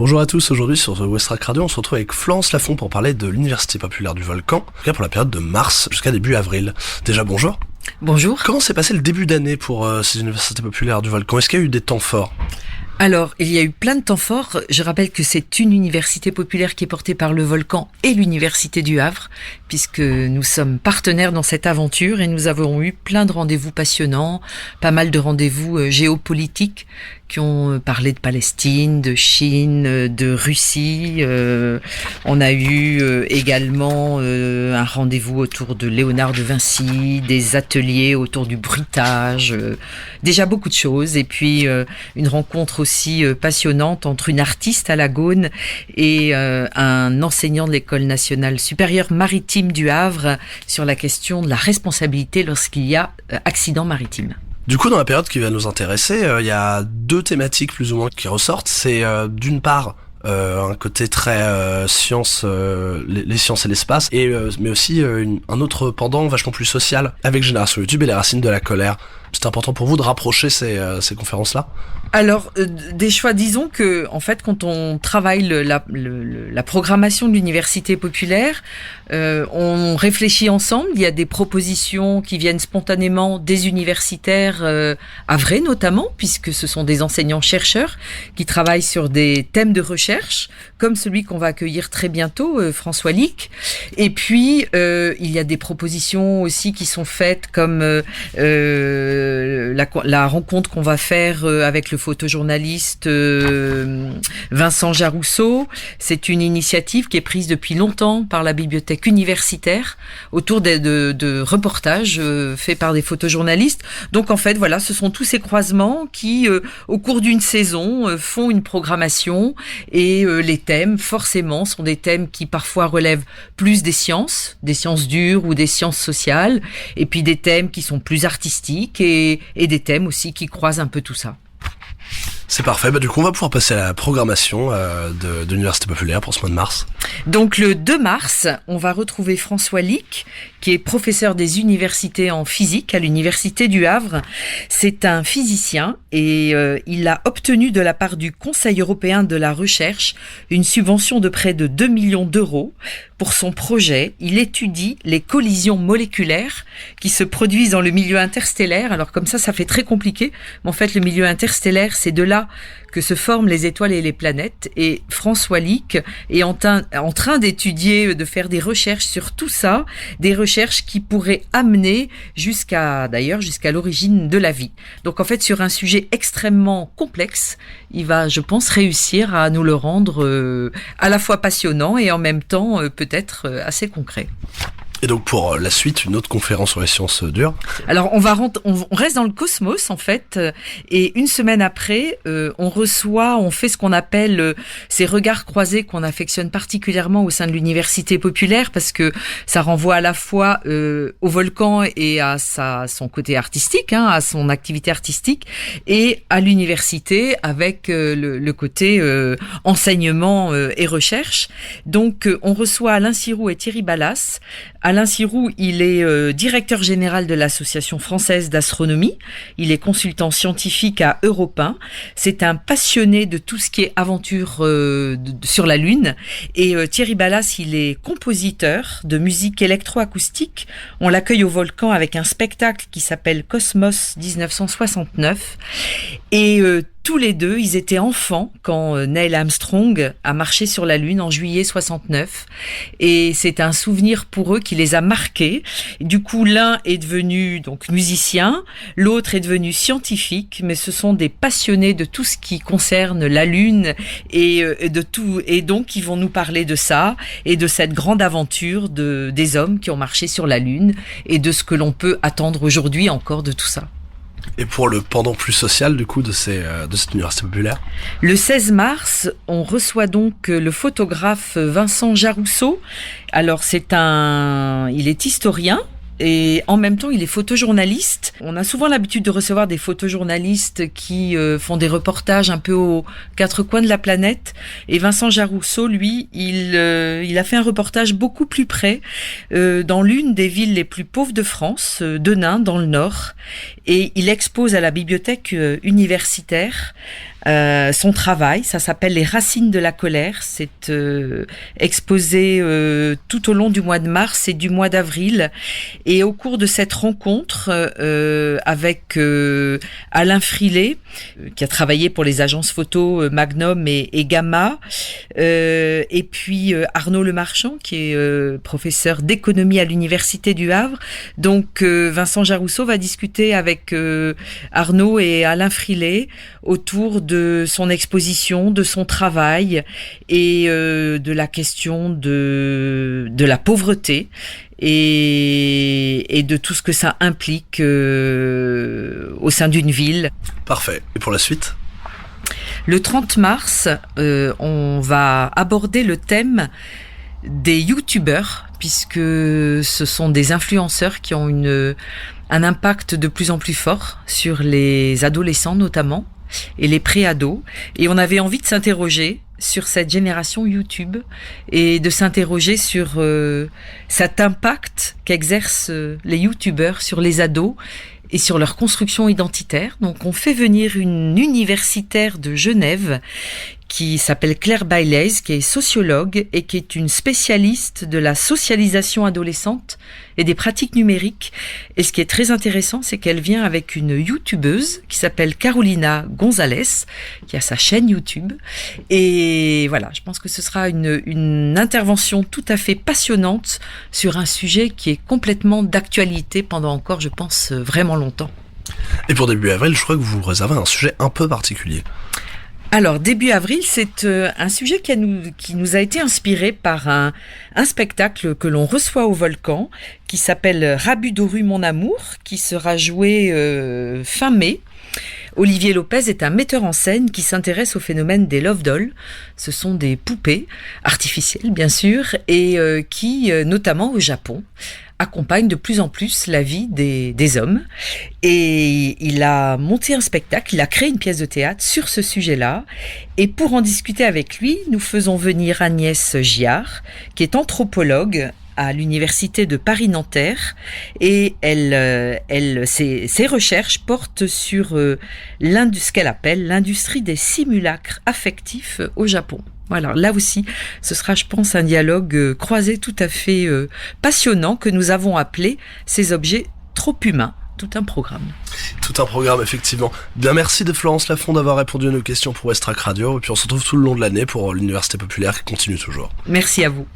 Bonjour à tous, aujourd'hui sur The Westrack Radio, on se retrouve avec Florence Lafont pour parler de l'Université populaire du Volcan, en tout cas pour la période de mars jusqu'à début avril. Déjà bonjour. Bonjour. Comment s'est passé le début d'année pour ces universités populaires du Volcan? Est-ce qu'il y a eu des temps forts? Alors, il y a eu plein de temps forts. Je rappelle que c'est une université populaire qui est portée par le Volcan et l'Université du Havre, puisque nous sommes partenaires dans cette aventure et nous avons eu plein de rendez-vous passionnants, pas mal de rendez-vous géopolitiques qui ont parlé de Palestine, de Chine, de Russie. On a eu également un rendez-vous autour de Léonard de Vinci, des ateliers autour du bruitage, déjà beaucoup de choses. Et puis une rencontre aussi passionnante entre une artiste à la Gaune et un enseignant de l'École nationale supérieure maritime du Havre sur la question de la responsabilité lorsqu'il y a accident maritime. Du coup, dans la période qui va nous intéresser, il y a deux thématiques plus ou moins qui ressortent. C'est d'une part un côté très sciences, les sciences et l'espace, et mais aussi un autre pendant vachement plus social avec Génération YouTube et les racines de la colère. C'est important pour vous de rapprocher ces conférences-là? Alors, des choix, disons que, en fait, quand on travaille la programmation de l'université populaire, on réfléchit ensemble. Il y a des propositions qui viennent spontanément des universitaires havrais notamment, puisque ce sont des enseignants-chercheurs qui travaillent sur des thèmes de recherche, comme celui qu'on va accueillir très bientôt, François Lick. Et puis, il y a des propositions aussi qui sont faites, comme la rencontre qu'on va faire avec le photojournaliste Vincent Jarousseau. C'est une initiative qui est prise depuis longtemps par la bibliothèque universitaire autour de reportages faits par des photojournalistes. Donc en fait, voilà, ce sont tous ces croisements qui, au cours d'une saison, font une programmation et les thèmes, forcément, sont des thèmes qui parfois relèvent plus des sciences dures ou des sciences sociales, et puis des thèmes qui sont plus artistiques et des thèmes aussi qui croisent un peu tout ça. C'est parfait, du coup on va pouvoir passer à la programmation de l'Université populaire pour ce mois de mars. Donc le 2 mars, on va retrouver François Lick, qui est professeur des universités en physique à l'Université du Havre. C'est un physicien et il a obtenu de la part du Conseil européen de la recherche une subvention de près de 2 millions d'euros. Pour son projet, il étudie les collisions moléculaires qui se produisent dans le milieu interstellaire. Alors comme ça fait très compliqué, mais en fait le milieu interstellaire, c'est de là que se forment les étoiles et les planètes. Et François Lick est en train d'étudier, de faire des recherches sur tout ça, des recherches qui pourraient amener jusqu'à l'origine de la vie. Donc en fait, sur un sujet extrêmement complexe, il va, je pense, réussir à nous le rendre à la fois passionnant et en même temps peut-être assez concret. Et donc pour la suite, une autre conférence sur les sciences dures. Alors on reste dans le cosmos en fait, et une semaine après, on fait ce qu'on appelle ces regards croisés qu'on affectionne particulièrement au sein de l'université populaire, parce que ça renvoie à la fois au Volcan et à son côté artistique, à son activité artistique, et à l'université avec le côté enseignement et recherche. Donc on reçoit Alain Sirou et Thierry Ballas. Alain Sirou, il est directeur général de l'Association française d'astronomie. Il est consultant scientifique à Europe 1. C'est un passionné de tout ce qui est aventure sur la Lune. Et Thierry Ballas, il est compositeur de musique électroacoustique. On l'accueille au Volcan avec un spectacle qui s'appelle Cosmos 1969. Et tous les deux, ils étaient enfants quand Neil Armstrong a marché sur la Lune en juillet 69. Et c'est un souvenir pour eux qui les a marqués. Du coup, l'un est devenu donc musicien, l'autre est devenu scientifique, mais ce sont des passionnés de tout ce qui concerne la Lune et de tout. Et donc, ils vont nous parler de ça et de cette grande aventure des hommes qui ont marché sur la Lune et de ce que l'on peut attendre aujourd'hui encore de tout ça. Et pour le pendant plus social du coup de cette université populaire? Le 16 mars, on reçoit donc le photographe Vincent Jarousseau. Alors il est historien. Et en même temps, il est photojournaliste. On a souvent l'habitude de recevoir des photojournalistes qui font des reportages un peu aux quatre coins de la planète. Et Vincent Jarousseau, lui, il a fait un reportage beaucoup plus près, dans l'une des villes les plus pauvres de France, Denain, dans le Nord. Et il expose à la bibliothèque universitaire son travail. Ça s'appelle Les racines de la colère. C'est exposé tout au long du mois de mars et du mois d'avril. Et au cours de cette rencontre avec Alain Frilet, qui a travaillé pour les agences photo Magnum et Gamma, et puis Arnaud Lemarchand, qui est professeur d'économie à l'Université du Havre. Donc Vincent Jarousseau va discuter avec Arnaud et Alain Frilet autour de son exposition, de son travail et de la question de la pauvreté et de tout ce que ça implique au sein d'une ville. Parfait. Et pour la suite ? Le 30 mars, on va aborder le thème des youtubeurs, puisque ce sont des influenceurs qui ont un impact de plus en plus fort sur les adolescents notamment, et les pré-ados. Et on avait envie de s'interroger sur cette génération YouTube et de s'interroger sur cet impact qu'exercent les youtubeurs sur les ados et sur leur construction identitaire. Donc on fait venir une universitaire de Genève qui s'appelle Claire Bailey, qui est sociologue et qui est une spécialiste de la socialisation adolescente et des pratiques numériques. Et ce qui est très intéressant, c'est qu'elle vient avec une youtubeuse qui s'appelle Carolina Gonzalez, qui a sa chaîne YouTube. Et voilà, je pense que ce sera une intervention tout à fait passionnante sur un sujet qui est complètement d'actualité pendant encore, je pense, vraiment longtemps. Et pour début avril, je crois que vous réservez un sujet un peu particulier. Alors, début avril, c'est un sujet qui nous a été inspiré par un spectacle que l'on reçoit au Volcan, qui s'appelle Rabudoru mon amour, qui sera joué fin mai. Olivier Lopez est un metteur en scène qui s'intéresse au phénomène des love dolls. Ce sont des poupées artificielles, bien sûr, et qui, notamment au Japon, accompagnent de plus en plus la vie des hommes. Et il a monté un spectacle, il a créé une pièce de théâtre sur ce sujet-là. Et pour en discuter avec lui, nous faisons venir Agnès Giard, qui est anthropologue à l'université de Paris-Nanterre, et ses recherches portent sur ce qu'elle appelle l'industrie des simulacres affectifs au Japon. Voilà, là aussi, ce sera, je pense, un dialogue croisé tout à fait passionnant que nous avons appelé « Ces objets trop humains ». Tout un programme. Tout un programme, effectivement. Bien, merci de Florence Lafond d'avoir répondu à nos questions pour Westrack Radio. Et puis on se retrouve tout le long de l'année pour l'Université Populaire qui continue toujours. Merci à vous.